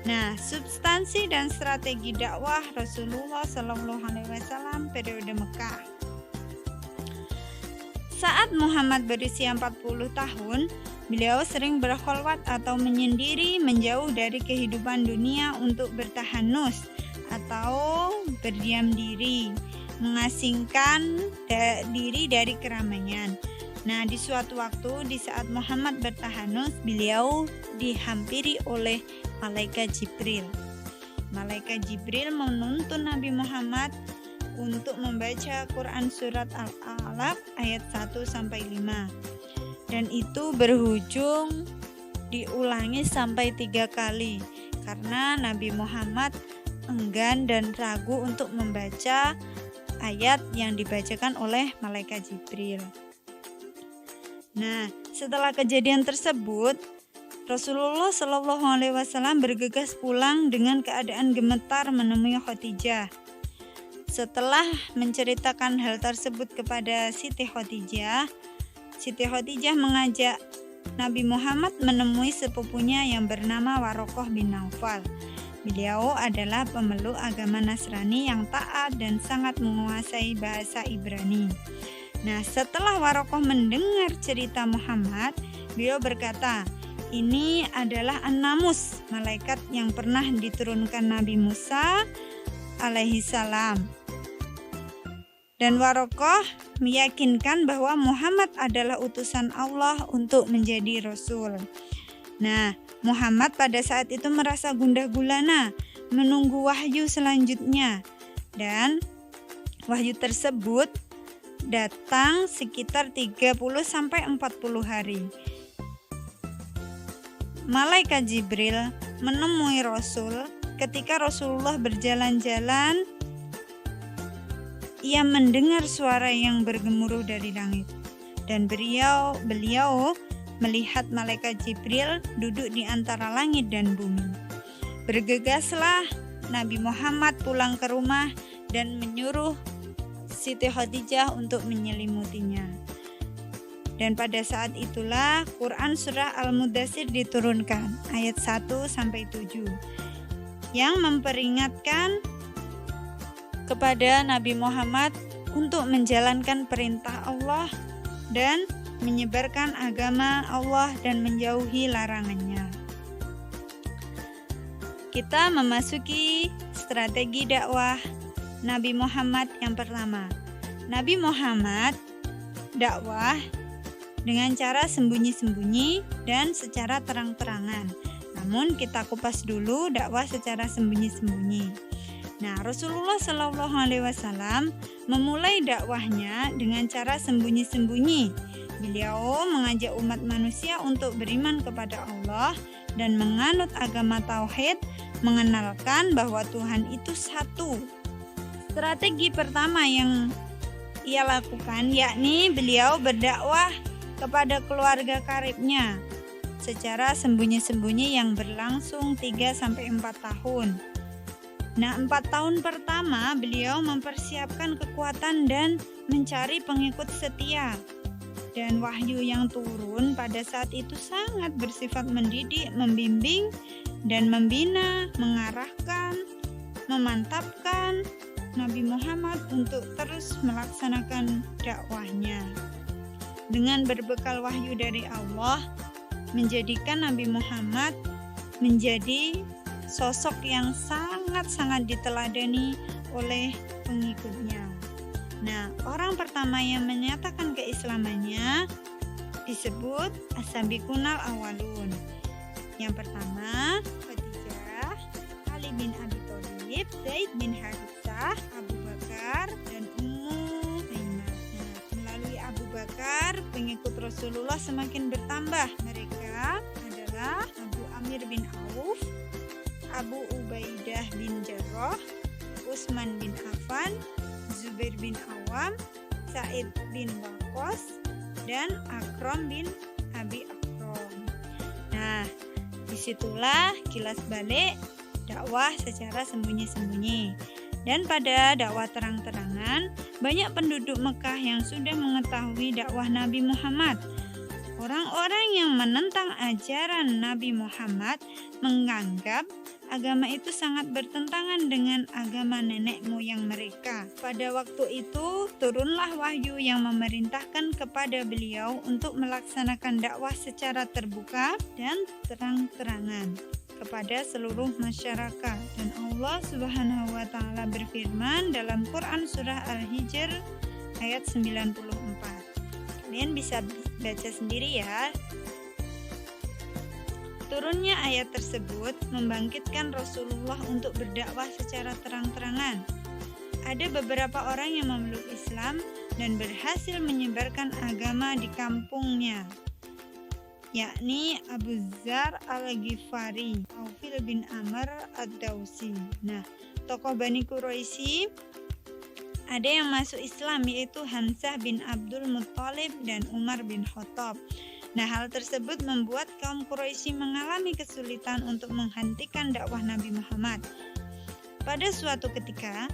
Nah, substansi dan strategi dakwah Rasulullah Shallallahu Alaihi Wasallam periode Mekah. Saat Muhammad berusia 40 tahun, beliau sering berkholwat atau menyendiri menjauh dari kehidupan dunia untuk bertahanus atau berdiam diri, mengasingkan diri dari keramaian. Nah, di suatu waktu di saat Muhammad bertahanus, beliau dihampiri oleh malaikat Jibril. Malaikat Jibril menuntun Nabi Muhammad untuk membaca Quran surat Al-Alaq ayat 1-5. Dan itu berujung diulangi sampai 3 kali karena Nabi Muhammad enggan dan ragu untuk membaca ayat yang dibacakan oleh malaikat Jibril. Nah, setelah kejadian tersebut, Rasulullah Shallallahu Alaihi Wasallam bergegas pulang dengan keadaan gemetar menemui Khadijah. Setelah menceritakan hal tersebut kepada Siti Khadijah mengajak Nabi Muhammad menemui sepupunya yang bernama Warokoh bin Naufal. Beliau adalah pemeluk agama Nasrani yang taat dan sangat menguasai bahasa Ibrani. Nah, setelah Warokoh mendengar cerita Muhammad, beliau berkata, ini adalah An-Namus, malaikat yang pernah diturunkan Nabi Musa alaihissalam. Dan Warokoh meyakinkan bahwa Muhammad adalah utusan Allah untuk menjadi Rasul. Nah, Muhammad pada saat itu merasa gundah gulana menunggu wahyu selanjutnya. Dan wahyu tersebut datang sekitar 30-40 hari. Malaikat Jibril menemui Rasul ketika Rasulullah berjalan-jalan. Ia mendengar suara yang bergemuruh dari langit dan beliau melihat malaikat Jibril duduk di antara langit dan bumi. Bergegaslah Nabi Muhammad pulang ke rumah dan menyuruh Siti Khadijah untuk menyelimutinya. Dan pada saat itulah Quran surah Al-Mudaththir diturunkan ayat 1-7 yang memperingatkan kepada Nabi Muhammad untuk menjalankan perintah Allah dan menyebarkan agama Allah dan menjauhi larangannya. Kita memasuki strategi dakwah Nabi Muhammad yang pertama. Nabi Muhammad dakwah dengan cara sembunyi-sembunyi dan secara terang-terangan. Namun kita kupas dulu dakwah secara sembunyi-sembunyi. Nah, Rasulullah Shallallahu Alaihi Wasallam memulai dakwahnya dengan cara sembunyi-sembunyi. Beliau mengajak umat manusia untuk beriman kepada Allah dan menganut agama tauhid, mengenalkan bahwa Tuhan itu satu. Strategi pertama yang ia lakukan yakni beliau berdakwah kepada keluarga karibnya secara sembunyi-sembunyi yang berlangsung 3-4 tahun. Nah, 4 tahun pertama beliau mempersiapkan kekuatan dan mencari pengikut setia. Dan wahyu yang turun pada saat itu sangat bersifat mendidik, membimbing, dan membina, mengarahkan, memantapkan Nabi Muhammad untuk terus melaksanakan dakwahnya. Dengan berbekal wahyu dari Allah, menjadikan Nabi Muhammad menjadi sosok yang sangat-sangat diteladani oleh pengikutnya. Nah, orang pertama yang menyatakan keislamannya disebut as-sabiqunal awwalun. Yang pertama, Khadijah, Ali bin Abi Thalib, Zaid bin Haritsah, Abu Bakar, dan Ummu Aiman. Nah, melalui Abu Bakar, pengikut Rasulullah semakin bertambah. Mereka adalah Abu Amir bin Auf, Abu Ubaidah bin Jarrah, Utsman bin Affan, Zubair bin Awam, Sa'id bin Waqqas, dan Akram bin Abi Akram. Nah, disitulah kilas balik dakwah secara sembunyi-sembunyi. Dan pada dakwah terang-terangan, banyak penduduk Mekah yang sudah mengetahui dakwah Nabi Muhammad. Orang-orang yang menentang ajaran Nabi Muhammad menganggap agama itu sangat bertentangan dengan agama nenek moyang mereka. Pada waktu itu, turunlah wahyu yang memerintahkan kepada beliau untuk melaksanakan dakwah secara terbuka dan terang-terangan kepada seluruh masyarakat. Dan Allah Subhanahu wa taala berfirman dalam Quran surah Al-Hijr ayat 94. Kalian bisa baca sendiri ya. Turunnya ayat tersebut membangkitkan Rasulullah untuk berdakwah secara terang-terangan. Ada beberapa orang yang memeluk Islam dan berhasil menyebarkan agama di kampungnya, yakni Abu Dzar Al-Ghifari, Aufil bin Amr Ad-Dausi. Nah, tokoh Bani Quraisy ada yang masuk Islam, yaitu Hamzah bin Abdul Muttalib dan Umar bin Khattab. Nah, hal tersebut membuat kaum Quraisy mengalami kesulitan untuk menghentikan dakwah Nabi Muhammad. Pada suatu ketika,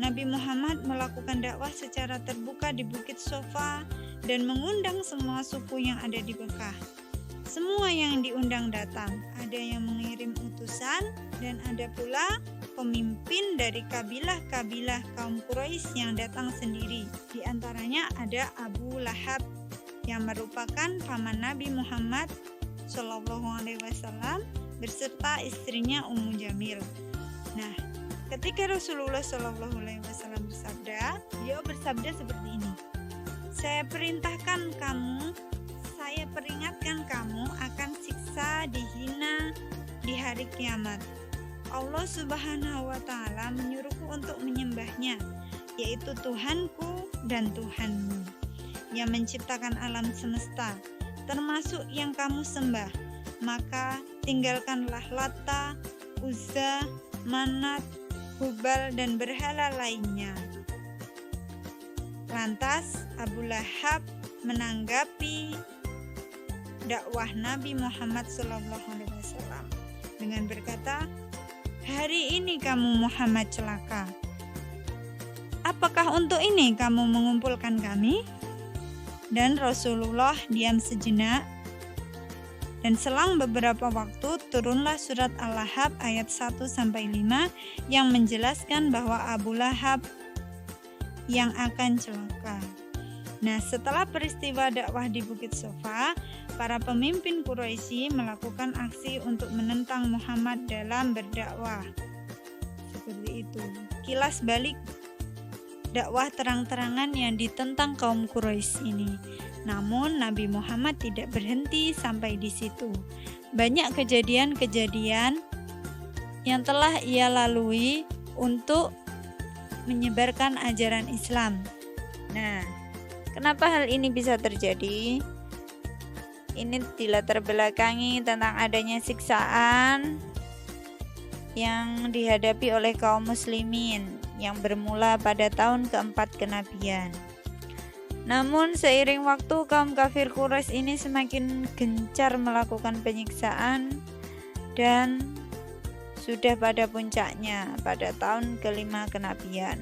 Nabi Muhammad melakukan dakwah secara terbuka di Bukit Sofa dan mengundang semua suku yang ada di Mekah. Semua yang diundang datang, ada yang mengirim utusan dan ada pula pemimpin dari kabilah-kabilah kaum Quraisy yang datang sendiri. Di antaranya ada Abu Lahab yang merupakan paman Nabi Muhammad SAW beserta istrinya Ummu Jamil. Nah, ketika Rasulullah SAW bersabda, beliau bersabda seperti ini: saya peringatkan kamu akan siksa dihina di hari kiamat. Allah Subhanahu wa taala menyuruhku untuk menyembahnya, yaitu Tuhanku dan Tuhanmu yang menciptakan alam semesta, termasuk yang kamu sembah. Maka tinggalkanlah Lata, Uzza, Manat, Hubal dan berhala lainnya. Lantas Abu Lahab menanggapi dakwah Nabi Muhammad SAW dengan berkata, hari ini kamu Muhammad celaka. Apakah untuk ini kamu mengumpulkan kami? Dan Rasulullah diam sejenak, dan selang beberapa waktu turunlah surat Al-Lahab ayat 1-5 yang menjelaskan bahwa Abu Lahab yang akan celaka. Nah, setelah peristiwa dakwah di Bukit Sofa, para pemimpin Quraisy melakukan aksi untuk menentang Muhammad dalam berdakwah. Seperti itu. Kilas balik dakwah terang-terangan yang ditentang kaum Quraisy ini. Namun Nabi Muhammad tidak berhenti sampai di situ. Banyak kejadian-kejadian yang telah ia lalui untuk menyebarkan ajaran Islam. Nah, kenapa hal ini bisa terjadi? Ini dilatar belakangi tentang adanya siksaan yang dihadapi oleh kaum muslimin yang bermula pada tahun keempat kenabian. Namun seiring waktu kaum kafir Quraisy ini semakin gencar melakukan penyiksaan dan sudah pada puncaknya pada tahun kelima kenabian.